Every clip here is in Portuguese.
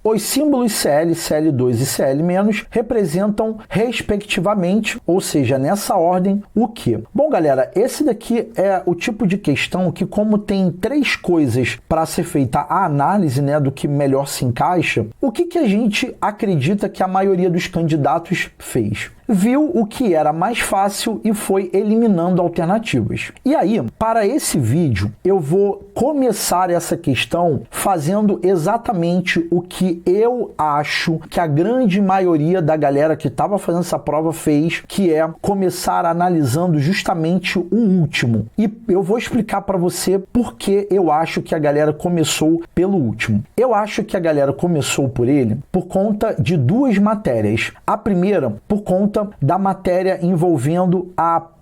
Os símbolos Cl, Cl2 e Cl- representam respectivamente, ou seja, nessa ordem, o quê? Bom, galera, esse daqui é o tipo de questão que, como tem três coisas para ser feita a análise, né, do que melhor se encaixa, o que a gente acredita que a maioria dos candidatos fez? Viu o que era mais fácil e foi eliminando alternativas. E aí, para esse vídeo, eu vou começar essa questão fazendo exatamente o que eu acho que a grande maioria da galera que estava fazendo essa prova fez, que é começar analisando justamente o último. E eu vou explicar para você por que eu acho que a galera começou pelo último. Eu acho que a galera começou por ele por conta de duas matérias. A primeira, por conta da matéria envolvendo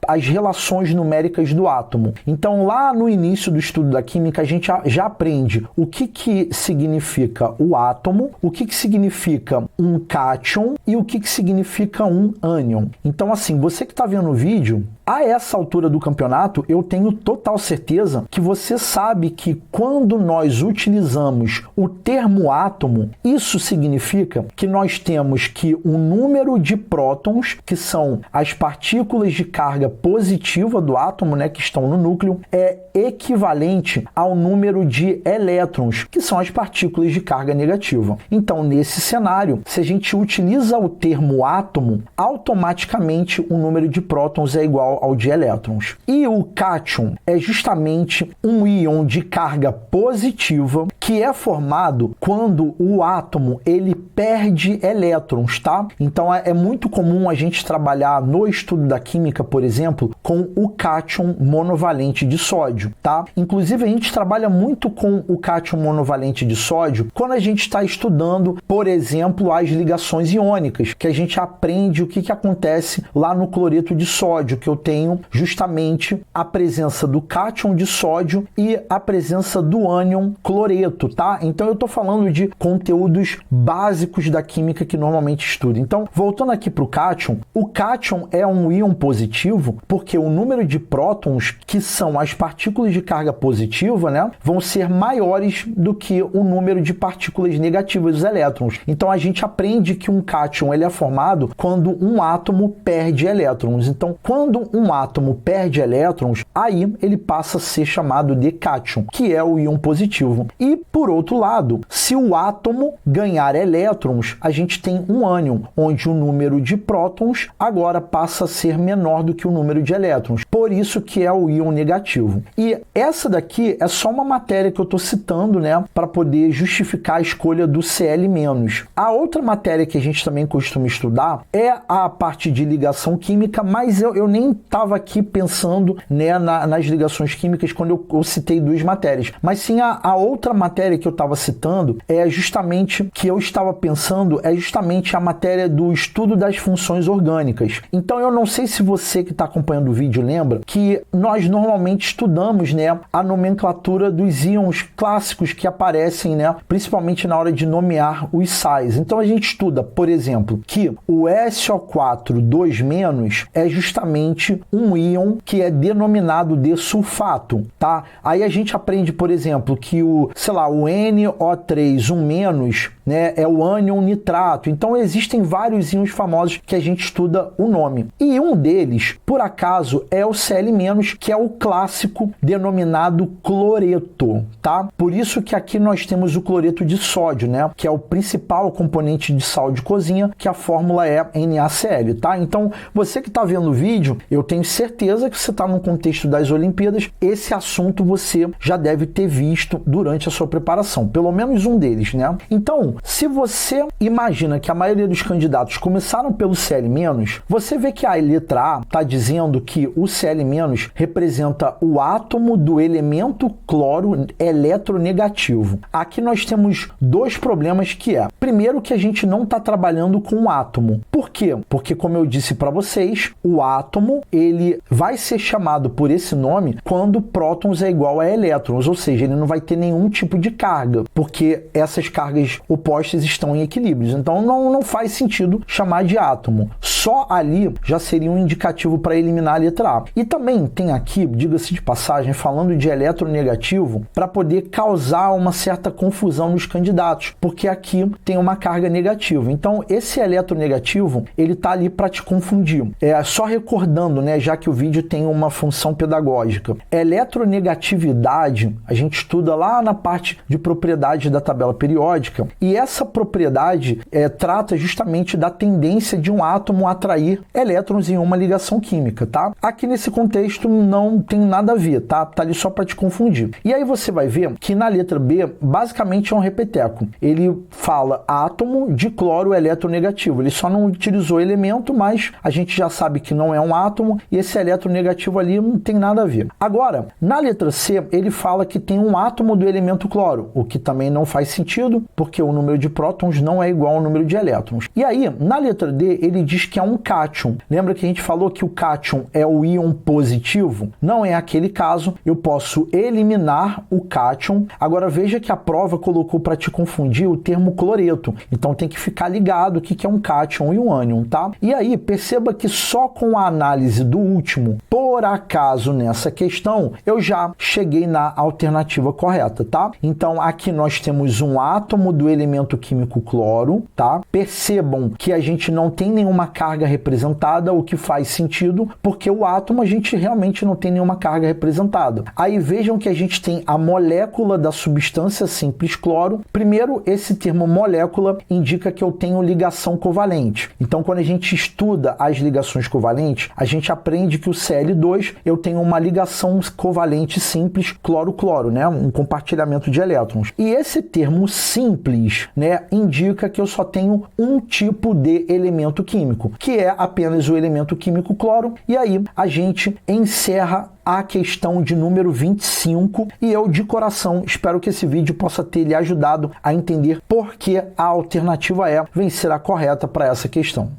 as relações numéricas do átomo. Então, lá no início do estudo da química, a gente já aprende o que significa o átomo, o que significa um cátion e o que significa um ânion. Então, assim, você que está vendo o vídeo, a essa altura do campeonato, eu tenho total certeza que você sabe que quando nós utilizamos o termo átomo, isso significa que nós temos que o número de prótons, que são as partículas de carga positiva do átomo, né, que estão no núcleo, é equivalente ao número de elétrons, que são as partículas de carga negativa. Então, nesse cenário, se a gente utiliza o termo átomo, automaticamente o número de prótons é igual ao de elétrons. E o cátion é justamente um íon de carga positiva que é formado quando o átomo ele perde elétrons, tá? Então é muito comum a gente trabalhar no estudo da química, por exemplo, com o cátion monovalente de sódio, tá? Inclusive a gente trabalha muito com o cátion monovalente de sódio quando a gente está estudando, por exemplo, as ligações iônicas, que a gente aprende o que acontece lá no cloreto de sódio, que eu tenho justamente a presença do cátion de sódio e a presença do ânion cloreto, tá? Então eu estou falando de conteúdos básicos da química que normalmente estuda. Então, voltando aqui para o cátion é um íon positivo porque o número de prótons, que são as partículas de carga positiva, né, vão ser maiores do que o número de partículas negativas, os elétrons. Então a gente aprende que um cátion ele é formado quando um átomo perde elétrons. Então, quando um átomo perde elétrons, aí ele passa a ser chamado de cátion, que é o íon positivo. E, por outro lado, se o átomo ganhar elétrons, a gente tem um ânion, onde o número de prótons agora passa a ser menor do que o número de elétrons. Por isso que é o íon negativo. E essa daqui é só uma matéria que eu estou citando, né, para poder justificar a escolha do Cl-. A outra matéria que a gente também costuma estudar é a parte de ligação química, mas eu nem estava aqui pensando, né, nas ligações químicas quando eu citei duas matérias. Mas sim, a outra matéria que eu estava citando é justamente que eu estava pensando, é justamente a matéria do estudo das funções orgânicas. Então eu não sei se você que está acompanhando o vídeo lembra que nós normalmente estudamos, né, a nomenclatura dos íons clássicos que aparecem, né, principalmente na hora de nomear os sais. Então a gente estuda, por exemplo, que o SO4 2- é justamente um íon que é denominado de sulfato, tá? Aí a gente aprende, por exemplo, que o NO3 1-, né, é o ânion nitrato. Então existem vários íons famosos que a gente estuda o nome. E um deles, por acaso, é o Cl-, que é o clássico denominado cloreto, tá? Por isso que aqui nós temos o cloreto de sódio, né, que é o principal componente de sal de cozinha, que a fórmula é NaCl, tá? Então, você que está vendo o vídeo, eu tenho certeza que você está no contexto das Olimpíadas, esse assunto você já deve ter visto durante a sua preparação, pelo menos um deles, né? Então, se você imagina que a maioria dos candidatos começaram pelo Cl-, você vê que a letra A está dizendo que o Cl- representa o átomo do elemento cloro eletronegativo. Aqui nós temos dois problemas que é, primeiro, que a gente não está trabalhando com o átomo. Por quê? Porque, como eu disse para vocês, o átomo ele vai ser chamado por esse nome quando prótons é igual a elétrons, ou seja, ele não vai ter nenhum tipo de carga, porque essas cargas opostas estão em equilíbrios. Então não faz sentido chamar de átomo. Só ali já seria um indicativo para para eliminar a letra A. E também tem aqui, diga-se de passagem, falando de eletronegativo, para poder causar uma certa confusão nos candidatos, porque aqui tem uma carga negativa. Então, esse eletronegativo, ele tá ali para te confundir. Só recordando, né, já que o vídeo tem uma função pedagógica. Eletronegatividade, a gente estuda lá na parte de propriedades da tabela periódica, e essa propriedade trata justamente da tendência de um átomo a atrair elétrons em uma ligação química, tá? Aqui nesse contexto não tem nada a ver, tá? Tá ali só para te confundir. E aí você vai ver que na letra B, basicamente é um repeteco. Ele fala átomo de cloro eletronegativo. Ele só não utilizou elemento, mas a gente já sabe que não é um átomo e esse eletronegativo ali não tem nada a ver. Agora, na letra C, ele fala que tem um átomo do elemento cloro, o que também não faz sentido, porque o número de prótons não é igual ao número de elétrons. E aí, na letra D, ele diz que é um cátion. Lembra que a gente falou que o cátion é o íon positivo? Não é aquele caso, eu posso eliminar o cátion. Agora veja que a prova colocou para te confundir o termo cloreto. Então tem que ficar ligado o que é um cátion e um ânion, tá? E aí, perceba que só com a análise do último, por acaso nessa questão, eu já cheguei na alternativa correta, tá? Então aqui nós temos um átomo do elemento químico cloro, tá? Percebam que a gente não tem nenhuma carga representada, o que faz sentido, porque o átomo a gente realmente não tem nenhuma carga representada. Aí vejam que a gente tem a molécula da substância simples cloro. Primeiro, esse termo molécula indica que eu tenho ligação covalente. Então, quando a gente estuda as ligações covalentes, a gente aprende que o Cl2 eu tenho uma ligação covalente simples cloro-cloro, né? Um compartilhamento de elétrons. E esse termo simples, né, indica que eu só tenho um tipo de elemento químico, que é apenas o elemento químico cloro. E aí a gente encerra a questão de número 25 e eu, de coração, espero que esse vídeo possa ter lhe ajudado a entender por que a alternativa E vem ser a correta para essa questão.